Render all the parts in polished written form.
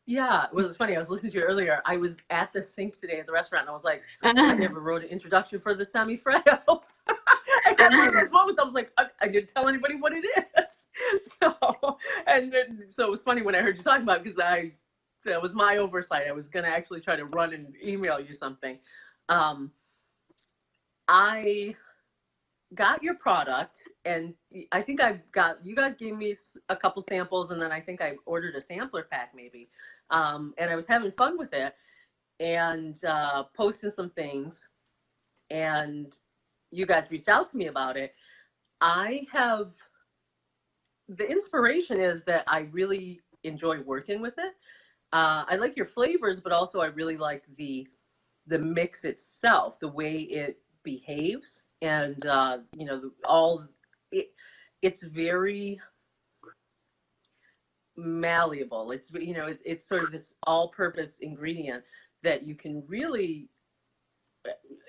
Yeah, it was funny. I was listening to you earlier. I was at the sink today at the restaurant, and I was like, I never wrote an introduction for the Semifreddo. I had one of those moments. I was like, I didn't tell anybody what it is. So it was funny when I heard you talking about it, because that was my oversight. I was going to actually try to run and email you something. I got your product, and I think you guys gave me a couple samples, and then I think I ordered a sampler pack maybe. And I was having fun with it and posting some things, and you guys reached out to me about it. The inspiration is that I really enjoy working with it. I like your flavors, but also I really like the mix itself, the way it behaves, and it's very malleable. It's sort of this all-purpose ingredient that you can really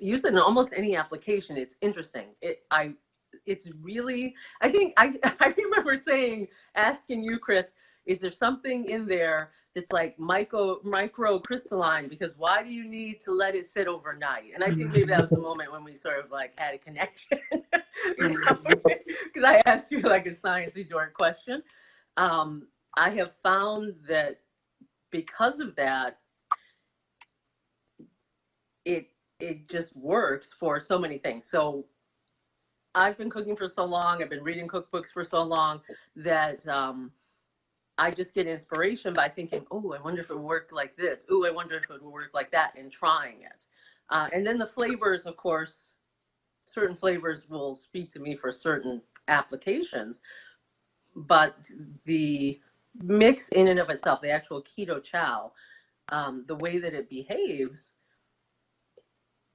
use it in almost any application. It's interesting. It's really, I think I remember asking you, Chris, is there something in there that's like micro crystalline? Because why do you need to let it sit overnight? And I think maybe that was the moment when we sort of like had a connection, because I asked you like a sciencey dork question. I have found that because of that, it just works for so many things. So I've been cooking for so long, I've been reading cookbooks for so long, that I just get inspiration by thinking, oh, I wonder if it would work like this. Oh, I wonder if it would work like that, and trying it. And then the flavors, of course, certain flavors will speak to me for certain applications. But the mix in and of itself, the actual Keto Chow, the way that it behaves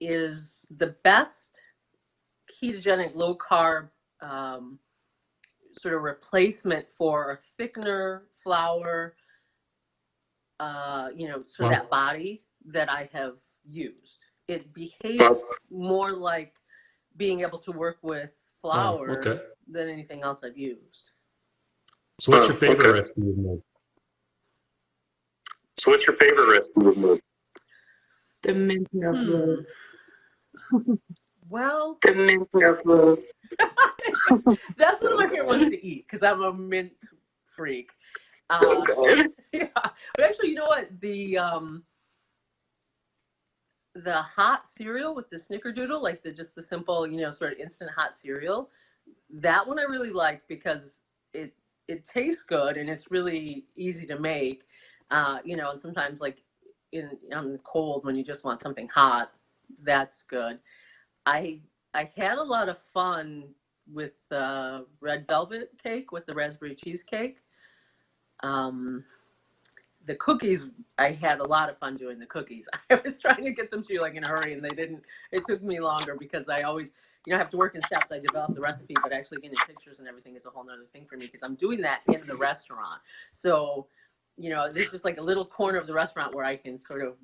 is the best ketogenic low carb sort of replacement for thickener, flour, sort of that body that I have used. It behaves more like being able to work with flour than anything else I've used. So what's your favorite recipe you've made? The mint milk rolls. Well, The mint milk rolls. that's one of my favorite ones to eat, because I'm a mint freak. So good. Yeah, but actually, you know what? The hot cereal with the snickerdoodle, like just the simple, sort of instant hot cereal, that one I really like, because it tastes good and it's really easy to make. And sometimes like on the cold, when you just want something hot, that's good. I had a lot of fun with red velvet cake with the raspberry cheesecake. The cookies, I had a lot of fun doing the cookies. I was trying to get them to you like in a hurry, and they didn't. It took me longer, because I always, have to work in steps. I developed the recipe, but actually getting pictures and everything is a whole nother thing for me, because I'm doing that in the restaurant. So, there's just like a little corner of the restaurant where I can sort of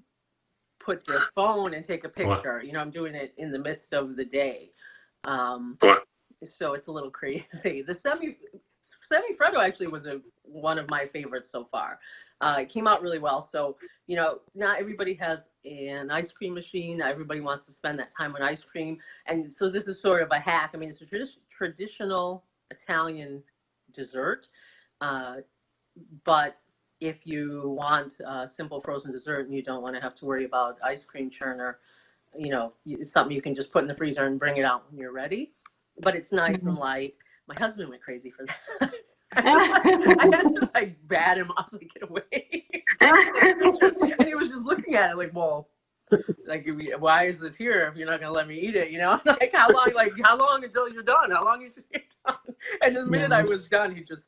put the phone and take a picture. Wow. I'm doing it in the midst of the day. So it's a little crazy. The Semifreddo actually was one of my favorites so far. It came out really well. So, not everybody has an ice cream machine. Not everybody wants to spend that time on ice cream. And so this is sort of a hack. I mean, it's a traditional Italian dessert. But if you want a simple frozen dessert and you don't want to have to worry about ice cream churner, it's something you can just put in the freezer and bring it out when you're ready. But it's nice and light. My husband went crazy for that. I had to like bat him up, like, get away. And he was just looking at it like, well, like, why is this here if you're not gonna let me eat it? Like, how long until you're done? How long until you're done? And the minute I was done, he just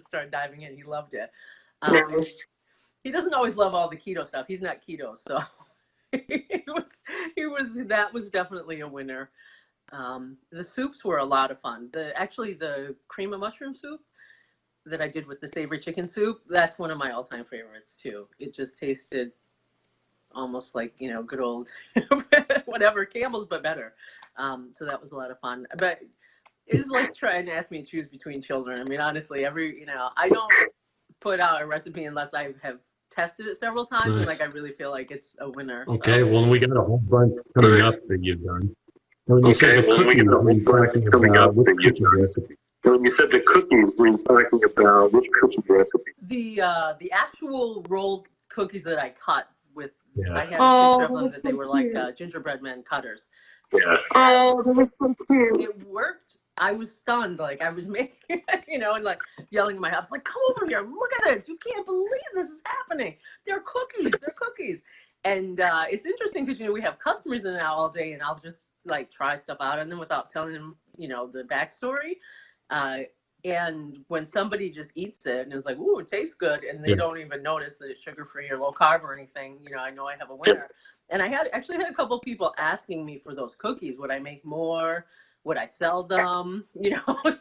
started diving in. He loved it. He doesn't always love all the keto stuff. He's not keto, so that was definitely a winner. The soups were a lot of fun. The cream of mushroom soup that I did with the savory chicken soup, that's one of my all-time favorites too. It just tasted almost like, good old whatever, Campbell's, but better. So that was a lot of fun. But it's like trying to ask me to choose between children. I mean, honestly, I don't put out a recipe unless I have tested it several times, and Nice. like I really feel like it's a winner. Okay, So. well, we got a whole bunch coming up that you've done. When you said the well, we cookies, got a were whole you bunch talking coming about up which that you've cookie done. recipe? When you said the cookies, were you talking about which cookie recipe? The actual rolled cookies that I cut with, Yeah. I had a picture of that them was that so they were cute. like gingerbread man cutters. Yeah. Oh, that was so cute. It worked. I was stunned. Like I was making, and like yelling at my house, like, "Come over here! Look at this! You can't believe this is happening. They're cookies. They're cookies." And it's interesting because we have customers in now all day, and I'll just like try stuff out on them without telling them, the backstory. And when somebody just eats it and is like, "Ooh, it tastes good," and they don't even notice that it's sugar-free or low carb or anything, I know I have a winner. And I actually had a couple of people asking me for those cookies. Would I make more? Would I sell them?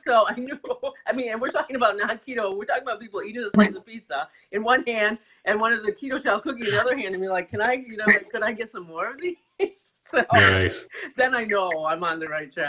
So I knew. I mean, and we're talking about not keto. We're talking about people eating a slice of pizza in one hand and one of the Keto Chow cookie in the other hand, and be like, "Can I, could I get some more of these?" So Nice. then I know I'm on the right track.